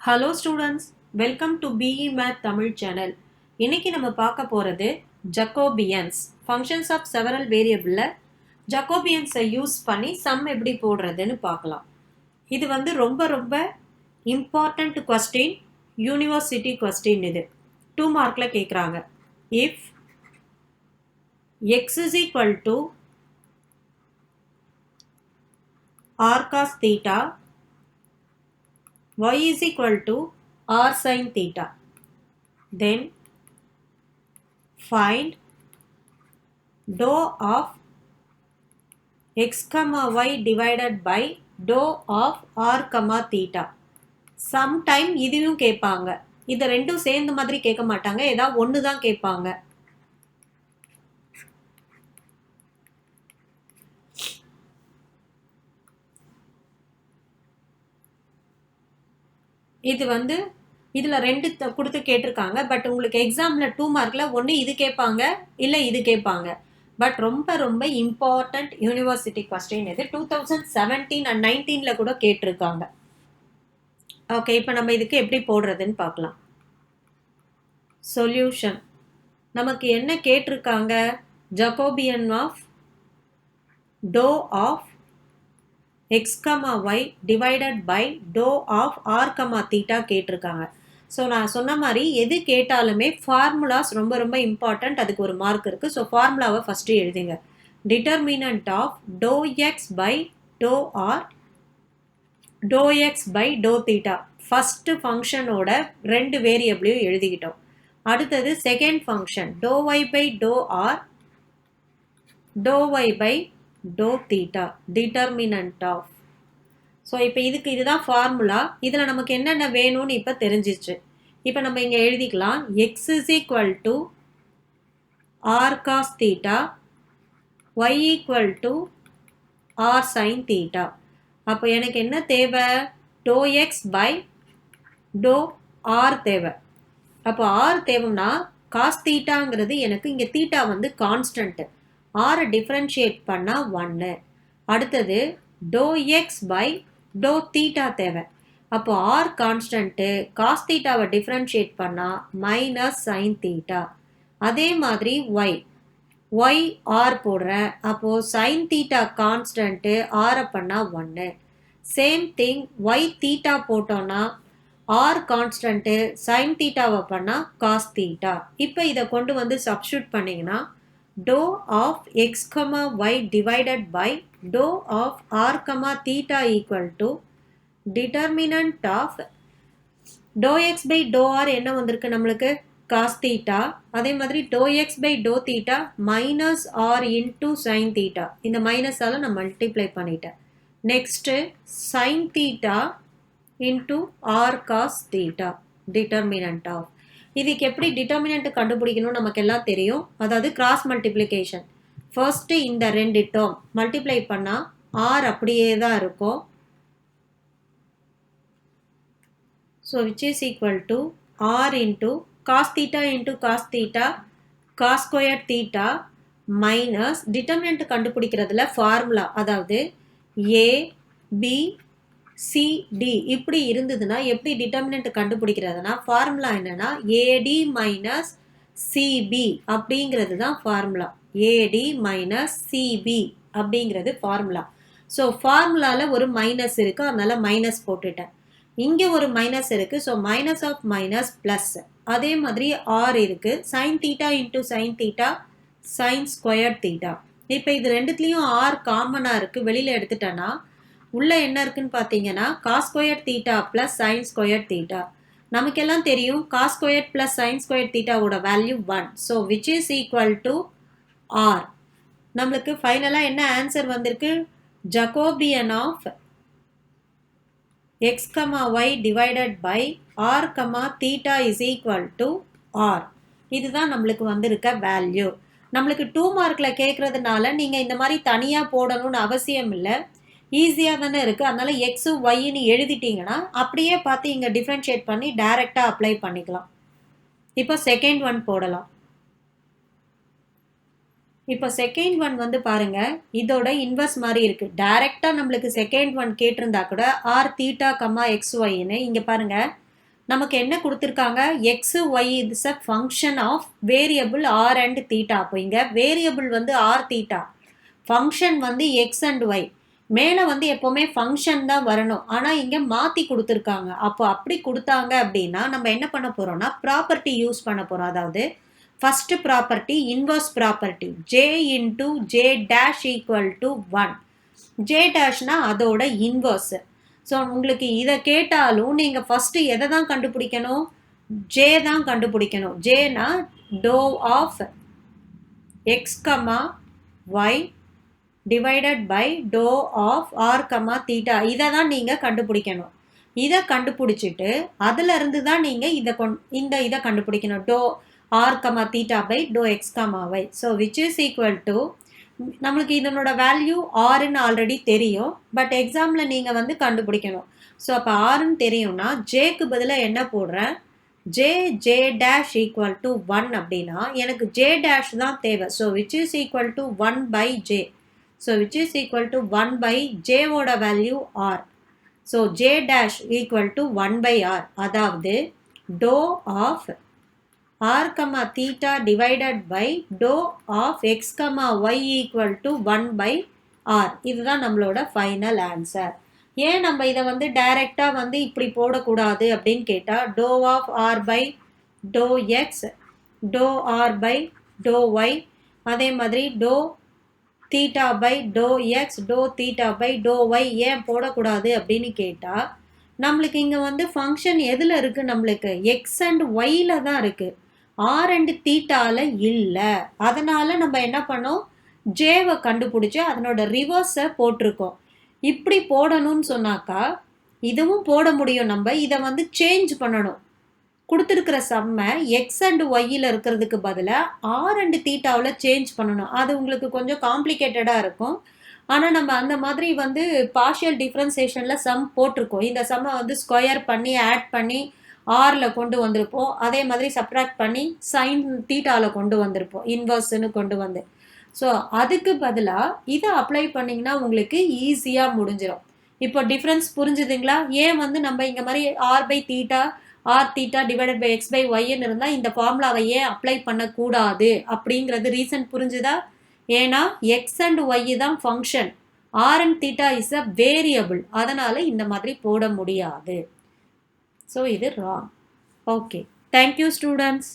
Hello students, welcome to BE Math Tamil channel. இன்னைக்கு நம்ம பார்க்க போறது Jacobians. Functions of several variable Jacobians use பண்ணி sum எப்படி போடுறதுன்னு பார்க்கலாம். இது வந்து ரொம்ப important question, university question இது. 2 markல கேக்குறாங்க. If x is equal to r cos theta y is equal to r sin theta, then find dou of x comma y divided by dou of r comma theta. sometime இதையும் கேட்பாங்க. இது ரெண்டும் சேர்ந்த மாதிரி கேட்க மாட்டாங்க, ஏதாவது ஒன்று தான் கேட்பாங்க. இது வந்து இதுல ரெண்டு கொடுத்து கேட்டிருக்காங்க. பட் உங்களுக்கு எக்ஸாம்ல 2 மார்க்ல ஒன்று இது கேட்பாங்க, இல்லை இது கேட்பாங்க. பட் ரொம்ப இம்பார்ட்டன்ட் யூனிவர்சிட்டி கொஸ்டின் இது. 2017 and 19ல கூட கேட்டிருக்காங்க. ஓகே, இப்போ நம்ம இதுக்கு எப்படி போடுறதுன்னு பார்க்கலாம். சொல்யூஷன் நமக்கு என்ன கேட்டிருக்காங்க? Jacobian of dou of x, y divided by dou of r, theta கேட்டிருக்காங்க. ஸோ நான் சொன்ன மாதிரி எது கேட்டாலுமே ஃபார்முலாஸ் ரொம்ப இம்பார்ட்டன்ட். அதுக்கு ஒரு மார்க் இருக்குது. ஸோ ஃபார்முலாவை ஃபஸ்ட்டு எழுதுங்க. Determinant of doe X by to R, doe X by to theta. First ஃபங்க்ஷனோட ரெண்டு வேரியபிளையும் எழுதிக்கிட்டோம். அடுத்தது second function doe Y by to R, doe Y by to theta. Determinant of. So இப்போ இதுதான் ஃபார்முலா. இதில் நமக்கு என்னென்ன வேணும்னு இப்போ தெரிஞ்சிச்சு. இப்போ நம்ம இங்கே எழுதிக்கலாம். X is equal to R cos theta, Y equal to R sine theta. அப்போ எனக்கு என்ன தேவை? Dou X by to R தேவை. அப்போ ஆர் தேவைன்னா காஸ் தீட்டாங்கிறது எனக்கு இங்கே தீட்டா வந்து கான்ஸ்டன்ட்டு. ஆரை டிஃப்ரென்ஷியேட் பண்ணால் 1. அடுத்தது dou X by to theta தேவை. அப்போ ஆர் கான்ஸ்டன்ட்டு, காஸ் தீட்டாவை டிஃப்ரென்ஷியேட் பண்ணால் மைனஸ் சைன் தீட்டா. அதே மாதிரி ஒய் ஆர் போடுறேன். அப்போது சைன் தீட்டா கான்ஸ்டன்ட்டு, ஆரை பண்ணால் 1. சேம் திங் ஒய் தீட்டா போட்டோன்னா ஆர் கான்ஸ்டன்ட்டு, சைன் தீட்டாவை பண்ணால் காஸ் தீட்டா. இப்போ இதை கொண்டு வந்து சப்ஸ்டியூட் பண்ணிங்கன்னா dou of x, y divided by dou of r, theta equal to determinant of dou x by dou r என்ன வந்திருக்கு நம்மளுக்கு? cos theta. அதே மாதிரி dou x by dou theta minus r into sin theta. இந்த மைனஸால நான் multiply பண்ணிட்டேன். Next sin theta into r cos theta. determinant of. இதுக்கு எப்படி டிட்டர்மினன்ட் கண்டுபிடிக்கணும் நமக்கு எல்லாம் தெரியும். அதாவது கிராஸ் மல்டிப்ளிகேஷன். ஃபர்ஸ்ட் இந்த ரெண்டு டேர்ம் மல்டிப்ளை பண்ணா ஆர் அப்படியே தான் இருக்கும். So which is equal to R into cos theta into cos theta cos square theta minus determinant கண்டுபிடிக்கிறதுல ஃபார்முலா. அதாவது ஏ பி சி டி இப்படி இருந்ததுன்னா எப்படி டிட்டர்மினன்ட் கண்டுபிடிக்கிறதுனா ஃபார்முலா என்னன்னா ஏடி மைனஸ் சிபி அப்படிங்கிறது தான் ஃபார்முலா. ஏடி மைனஸ் சிபி அப்படிங்கிறது ஃபார்முலா. ஸோ ஃபார்முலாவில் ஒரு மைனஸ் இருக்குது, அதனால மைனஸ் போட்டுட்டேன். இங்கே ஒரு மைனஸ் இருக்குது. So minus of minus plus. அதே மாதிரி ஆர் இருக்குது. Sine theta into sine theta sine square theta. இப்போ இது ரெண்டுத்துலேயும் ஆர் காமனாக இருக்குது. வெளியில் எடுத்துட்டேன்னா உள்ள என்ன இருக்குன்னு பார்த்தீங்கன்னா cos square theta plus sine square theta. நமக்கெல்லாம் தெரியும் cos square plus sine square தீட்டாவோட value 1. So which is equal to R. நம்மளுக்கு ஃபைனலாக என்ன ஆன்சர் வந்திருக்கு? Jacobian of X, Y divided by R, theta is equal to R. இதுதான் நம்மளுக்கு வந்திருக்க வேல்யூ. நம்மளுக்கு 2 மார்க்கில் கேட்குறதுனால நீங்கள் இந்த மாதிரி தனியாக போடணும்னு அவசியம் இல்லை. ஈஸியாக தானே இருக்குது. அதனால எக்ஸு ஒய்ன்னு எழுதிட்டிங்கன்னா அப்படியே பார்த்து இங்கே டிஃப்ரென்ஷியேட் பண்ணி டைரெக்டாக அப்ளை பண்ணிக்கலாம். இப்போ செகண்ட் ஒன் போடலாம். இப்போ செகண்ட் ஒன் வந்து பாருங்கள், இதோட இன்வெர்ஸ் மாதிரி இருக்குது. டைரெக்டாக நம்மளுக்கு செகண்ட் ஒன் கேட்டிருந்தா கூட ஆர் தீட்டா கம்மா எக்ஸ் ஒய்ன்னு இங்கே பாருங்கள் நமக்கு என்ன கொடுத்துருக்காங்க, X Y is a function of variable R and theta. அப்போ இங்கே வேரியபிள் வந்து ஆர் தீட்டா, ஃபங்க்ஷன் வந்து எக்ஸ் அண்ட் ஒய். மேலே வந்து எப்போவுமே ஃபங்க்ஷன் தான் வரணும், ஆனால் இங்கே மாற்றி கொடுத்துருக்காங்க. அப்போ அப்படி கொடுத்தாங்க அப்படின்னா நம்ம என்ன பண்ண போகிறோம்னா ப்ராப்பர்ட்டி யூஸ் பண்ண போகிறோம். அதாவது first property inverse property, J into J dash equal to 1. J டேஷ்னா அதோட இன்வர்ஸு. ஸோ உங்களுக்கு இதை கேட்டாலும் நீங்கள் ஃபஸ்ட்டு எதை தான் கண்டுபிடிக்கணும், ஜே தான் கண்டுபிடிக்கணும். ஜேனா doe of X comma Y divided by doe of R comma theta. இதை தான் நீங்கள் கண்டுபிடிக்கணும். இதை கண்டுபிடிச்சிட்டு அதிலிருந்து தான் நீங்கள் இதை கண்டுபிடிக்கணும், dou R comma theta by dou X comma Y. So which is equal to, நம்மளுக்கு இதனோட வேல்யூ ஆறுன்னு ஆல்ரெடி தெரியும், பட் எக்ஸாமில் நீங்கள் வந்து கண்டுபிடிக்கணும். ஸோ அப்போ ஆறுன்னு தெரியும்னா ஜேக்கு பதிலாக என்ன போடுறேன், ஜே டேஷ் ஈக்குவல் டு 1 அப்படின்னா எனக்கு ஜே டேஷ் தான் தேவை. So which is equal to 1 by J. So which is equal to 1 by ஜேவோட value R. So J dash equal to 1 by R. அதாவது doe of r comma theta divided by dou of x comma y equal to 1 by r. இதுதான் நம்மளோட final answer. ஏன் நம்ம இதை வந்து டைரெக்டாக வந்து இப்படி போடக்கூடாது அப்படின்னு கேட்டால், dou of R by dou X, dou R by dou Y, அதே மாதிரி dou theta by dou X, dou theta by dou Y ஏன் போடக்கூடாது அப்படின்னு கேட்டால், நம்மளுக்கு இங்கே வந்து ஃபங்க்ஷன் எதில் இருக்குது, நம்மளுக்கு எக்ஸ் அண்ட் ஒய்யில் தான் இருக்குது, ஆர் அண்ட் தீட்டாவில் இல்லை. அதனால் நம்ம என்ன பண்ணோம், ஜேவை கண்டுபிடிச்சி அதனோட ரிவர்ஸை போட்டிருக்கோம். இப்படி போடணும்னு சொன்னாக்கா இதுவும் போட முடியும். நம்ம இதை வந்து சேஞ்ச் பண்ணணும். கொடுத்துருக்கிற சம்மை எக்ஸ் அண்ட் ஒய்யில் இருக்கிறதுக்கு பதிலாக ஆர் அண்ட் தீட்டாவில் சேஞ்ச் பண்ணணும். அது உங்களுக்கு கொஞ்சம் காம்ப்ளிகேட்டடாக இருக்கும். ஆனால் நம்ம அந்த மாதிரி வந்து பார்ஷியல் டிஃப்ரென்சேஷனில் சம் போட்டிருக்கோம். இந்த சம்மை வந்து ஸ்கொயர் பண்ணி ஆட் பண்ணி ஆரில் கொண்டு வந்திருப்போம். அதே மாதிரி சப்ராக்ட் பண்ணி சைன் தீட்டாவில் கொண்டு வந்திருப்போம், இன்வர்ஸ்ன்னு கொண்டு வந்து. ஸோ அதுக்கு பதிலாக இதை அப்ளை பண்ணிங்கன்னா உங்களுக்கு ஈஸியாக முடிஞ்சிடும். இப்போ டிஃப்ரென்ஸ் புரிஞ்சுதுங்களா? ஏன் வந்து நம்ம இங்கே மாதிரி R by theta, R theta divided by X by ஒய்ன்னு இருந்தால் இந்த ஃபார்முலாவை ஏன் அப்ளை பண்ணக்கூடாது அப்படிங்கிறது ரீசன் புரிஞ்சுதா? ஏன்னா எக்ஸ் அண்ட் ஒய் தான் function, R and theta is a variable. அதனால் இந்த மாதிரி போட முடியாது. ஸோ இது ராங். Okay, thank you students.